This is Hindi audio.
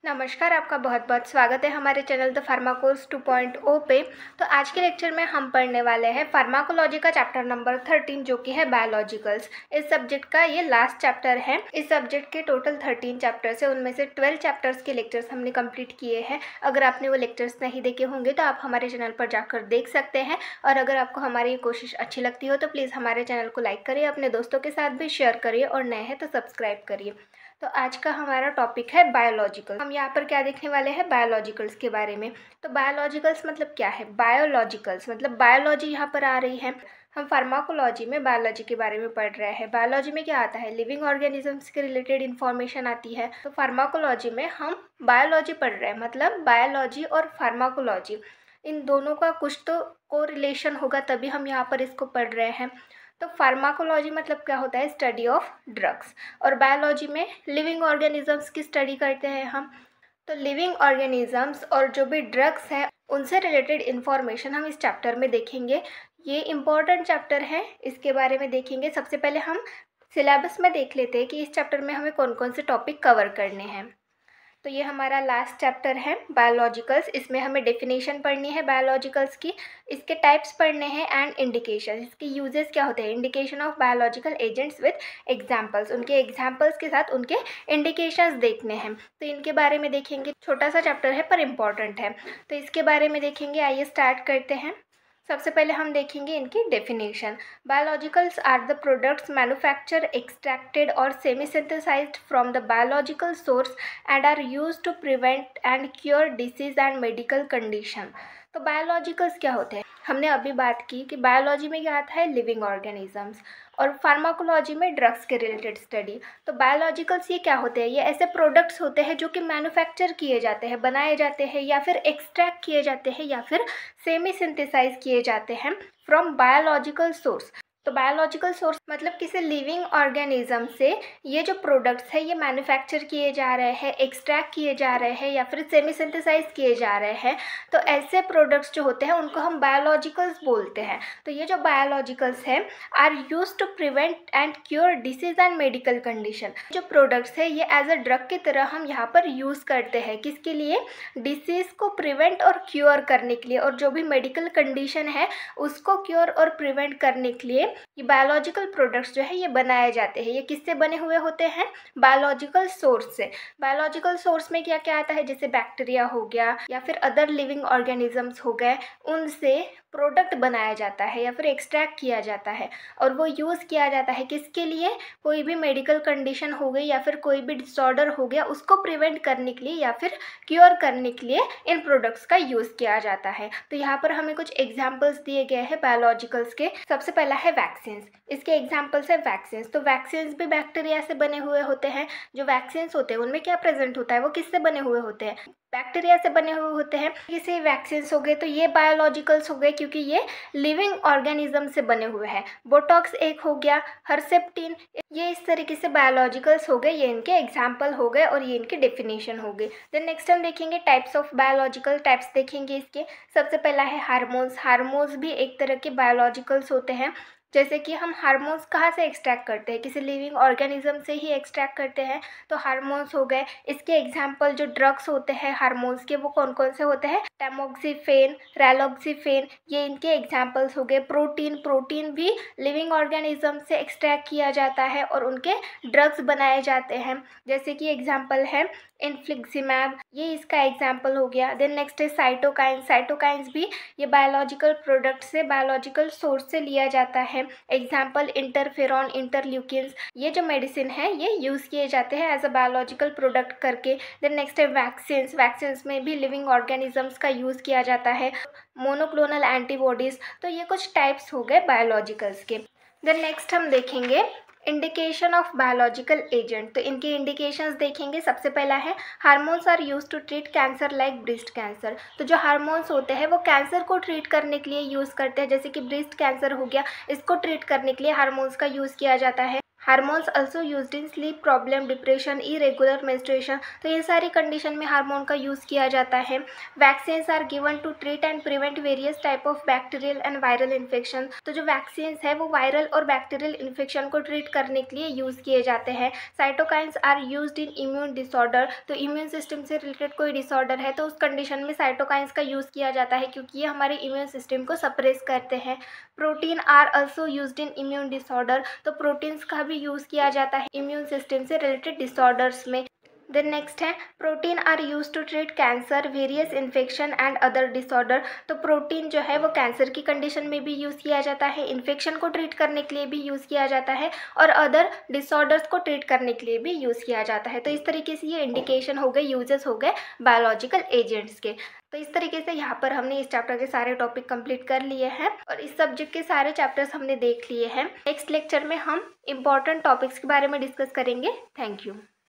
नमस्कार, आपका बहुत बहुत स्वागत है हमारे चैनल द फार्माकोस 2.0 पे। तो आज के लेक्चर में हम पढ़ने वाले हैं फार्माकोलॉजी का चैप्टर नंबर 13 जो कि है बायोलॉजिकल्स। इस सब्जेक्ट का ये लास्ट चैप्टर है। इस सब्जेक्ट के टोटल 13 चैप्टर्स है, उनमें से 12 चैप्टर्स के लेक्चर्स हमने कंप्लीट किए हैं। अगर आपने वो लेक्चर्स नहीं देखे होंगे तो आप हमारे चैनल पर जाकर देख सकते हैं। और अगर आपको हमारी ये कोशिश अच्छी लगती हो तो प्लीज़ हमारे चैनल को लाइक करिए, अपने दोस्तों के साथ भी शेयर करिए और नए हैं तो सब्सक्राइब करिए। तो आज का हमारा टॉपिक है बायोलॉजिकल। हम यहाँ पर क्या देखने वाले हैं, बायोलॉजिकल्स के बारे में। तो बायोलॉजिकल्स मतलब क्या है? बायोलॉजिकल्स मतलब बायोलॉजी यहाँ पर आ रही है। हम फार्माकोलॉजी में बायोलॉजी के बारे में पढ़ रहे हैं। बायोलॉजी में क्या आता है? लिविंग ऑर्गेनिजम्स के रिलेटेड इन्फॉर्मेशन आती है। तो फार्माकोलॉजी में हम बायोलॉजी पढ़ रहे हैं, मतलब बायोलॉजी और फार्माकोलॉजी इन दोनों का कुछ तो कोरिलेशन होगा, तभी हम यहाँ पर इसको पढ़ रहे हैं। तो फार्माकोलॉजी मतलब क्या होता है? Study of drugs. और बायोलॉजी में लिविंग ऑर्गेनिजम्स की स्टडी करते हैं हम। तो लिविंग ऑर्गेनिजम्स और जो भी ड्रग्स हैं उनसे रिलेटेड इन्फॉर्मेशन हम इस चैप्टर में देखेंगे। ये इम्पॉर्टेंट चैप्टर है, इसके बारे में देखेंगे। सबसे पहले हम सिलेबस में देख लेते हैं कि इस चैप्टर में हमें कौन कौन से टॉपिक कवर करने हैं। तो ये हमारा लास्ट चैप्टर है बायोलॉजिकल्स। इसमें हमें डेफिनेशन पढ़नी है बायोलॉजिकल्स की, इसके टाइप्स पढ़ने हैं एंड इंडिकेशन, इसके यूजेस क्या होते हैं, indication of biological agents with examples, उनके एग्जांपल्स के साथ उनके इंडिकेशंस देखने हैं। तो इनके बारे में देखेंगे। छोटा सा चैप्टर है पर इम्पॉर्टेंट है, तो इसके बारे में देखेंगे। आइए स्टार्ट करते हैं। सबसे पहले हम देखेंगे इनकी definition. Biologicals are the products manufacture, extracted और semi synthesized from the biological source and are used to prevent and cure disease and medical condition. तो बायोलॉजिकल्स क्या होते हैं? हमने अभी बात की कि बायोलॉजी में क्या आता है? लिविंग ऑर्गेनिजम्स, और फार्माकोलॉजी में ड्रग्स के रिलेटेड स्टडी। तो बायोलॉजिकल्स ये क्या होते हैं? ये ऐसे प्रोडक्ट्स होते हैं जो कि मैन्युफैक्चर किए जाते हैं, बनाए जाते हैं, या फिर एक्सट्रैक्ट किए जाते हैं, या फिर सेमी सिंथेसाइज किए जाते हैं फ्रॉम बायोलॉजिकल सोर्स। तो बायोलॉजिकल सोर्स मतलब किसी लिविंग ऑर्गेनिज्म से ये जो प्रोडक्ट्स है ये मैन्युफैक्चर किए जा रहे हैं, एक्सट्रैक्ट किए जा रहे हैं, या फिर सेमी सिंथेसाइज किए जा रहे हैं। तो ऐसे प्रोडक्ट्स जो होते हैं उनको हम बायोलॉजिकल्स बोलते हैं। तो ये जो बायोलॉजिकल्स हैं are used to prevent and cure disease and medical condition. जो प्रोडक्ट्स है ये एज अ ड्रग की तरह हम यहाँ पर यूज़ करते हैं। किसके लिए? डिसीज़ को प्रिवेंट और क्योर करने के लिए, और जो भी मेडिकल कंडीशन है उसको क्योर और प्रिवेंट करने के लिए ये बायोलॉजिकल प्रोडक्ट्स जो है ये बनाए जाते हैं। ये किससे बने हुए होते हैं? बायोलॉजिकल सोर्स से। बायोलॉजिकल सोर्स में क्या क्या आता है? जैसे बैक्टीरिया हो गया या फिर अदर लिविंग ऑर्गेनिजम्स हो गए, उनसे प्रोडक्ट बनाया जाता है या फिर एक्सट्रैक्ट किया जाता है, और वो यूज़ किया जाता है किसके लिए? कोई भी मेडिकल कंडीशन हो गई या फिर कोई भी डिसऑर्डर हो गया उसको प्रिवेंट करने के लिए या फिर क्योर करने के लिए इन प्रोडक्ट्स का यूज़ किया जाता है। तो यहाँ पर हमें कुछ एग्जाम्पल्स दिए गए हैं बायोलॉजिकल्स के। सबसे पहला है वैक्सीन्स। इसके एग्जाम्पल्स है वैक्सीन्स। तो वैक्सीन्स भी बैक्टीरिया से बने हुए होते हैं। जो वैक्सीन्स होते हैं उनमें क्या प्रेजेंट होता है? वो किससे बने हुए होते हैं? बैक्टीरिया से बने हुए होते हैं। किसी वैक्सीन्स हो गए तो ये बायोलॉजिकल्स हो गए क्योंकि ये लिविंग ऑर्गेनिज्म से बने हुए हैं। बोटॉक्स एक हो गया, हर्सेप्टिन, ये इस तरीके से बायोलॉजिकल्स हो गए। ये इनके एग्जाम्पल हो गए और ये इनकी डेफिनेशन हो गई। देन नेक्स्ट हम देखेंगे टाइप्स ऑफ बायोलॉजिकल। टाइप्स देखेंगे इसके। सबसे पहला है हार्मोन्स। हार्मोन्स भी एक तरह के बायोलॉजिकल्स होते हैं। जैसे कि हम हार्मोन्स कहाँ से एक्सट्रैक्ट करते हैं? किसी लिविंग ऑर्गेनिज्म से ही एक्सट्रैक्ट करते हैं, तो हार्मोन्स हो गए। इसके एग्जाम्पल जो ड्रग्स होते हैं हार्मोन्स के वो कौन कौन से होते हैं? टैमोक्सिफेन, रैलोक्सिफेन, ये इनके एग्जाम्पल्स हो गए। प्रोटीन, प्रोटीन भी लिविंग ऑर्गेनिज्म से एक्सट्रैक्ट किया जाता है और उनके ड्रग्स बनाए जाते हैं। जैसे कि एग्जाम्पल है इन्फ्लिक्सिमैब, ये इसका एग्जाम्पल हो गया। देन नेक्स्ट है साइटोकाइन। साइटोकाइंस भी ये बायोलॉजिकल प्रोडक्ट से, बायोलॉजिकल सोर्स से लिया जाता है। एग्जाम्पल इंटरफेरॉन, इंटरल्यूकिन्स, ये जो मेडिसिन है ये यूज़ किए जाते हैं एज अ बायोलॉजिकल प्रोडक्ट करके। देन नेक्स्ट है वैक्सीन्स। वैक्सीन्स में भी लिविंग ऑर्गेनिजम्स का यूज़ किया जाता है। Monoclonal antibodies. तो ये कुछ टाइप्स हो गए बायोलॉजिकल्स के। देन नेक्स्ट हम देखेंगे इंडिकेशन ऑफ बायोलॉजिकल एजेंट। तो इनके इंडिकेशंस देखेंगे। सबसे पहला है hormones are used to treat cancer like breast cancer. तो जो हार्मोन्स होते हैं वो कैंसर को ट्रीट करने के लिए यूज़ करते हैं। जैसे कि ब्रेस्ट कैंसर हो गया, इसको ट्रीट करने के लिए हार्मोन्स का यूज़ किया जाता है। Hormones also used in sleep problem, depression, irregular menstruation, तो ये सारी कंडीशन में हार्मोन का यूज़ किया जाता है। Vaccines are given to treat and prevent various type of bacterial and viral infection, तो जो वैक्सीन्स है वो वायरल और बैक्टीरियल इन्फेक्शन को ट्रीट करने के लिए यूज़ किए जाते हैं। Cytokines are used in immune disorder, तो इम्यून सिस्टम से रिलेटेड कोई डिसऑर्डर है तो उस कंडीशन में साइटोकाइंस का यूज़ किया जाता है, क्योंकि ये हमारे इम्यून सिस्टम को सप्रेस करते हैं। Protein are also used in immune disorder, तो प्रोटीन्स का भी यूज़ किया जाता है इम्यून सिस्टम से रिलेटेड डिसऑर्डर्स में। देन नेक्स्ट है protein are used to treat cancer, various infection and other disorder, तो प्रोटीन जो है वो कैंसर की कंडीशन में भी यूज़ किया जाता है, इन्फेक्शन को ट्रीट करने के लिए भी यूज़ किया जाता है और अदर डिसऑर्डर्स को ट्रीट करने के लिए भी यूज़ किया जाता है। तो इस तरीके से ये इंडिकेशन हो गए, यूजेस हो गए बायोलॉजिकल एजेंट्स के। तो इस तरीके से यहाँ पर हमने इस चैप्टर के सारे टॉपिक कंप्लीट कर लिए हैं और इस सब्जेक्ट के सारे चैप्टर्स हमने देख लिए हैं। नेक्स्ट लेक्चर में हम इंपॉर्टेंट टॉपिक्स के बारे में डिस्कस करेंगे। Thank you.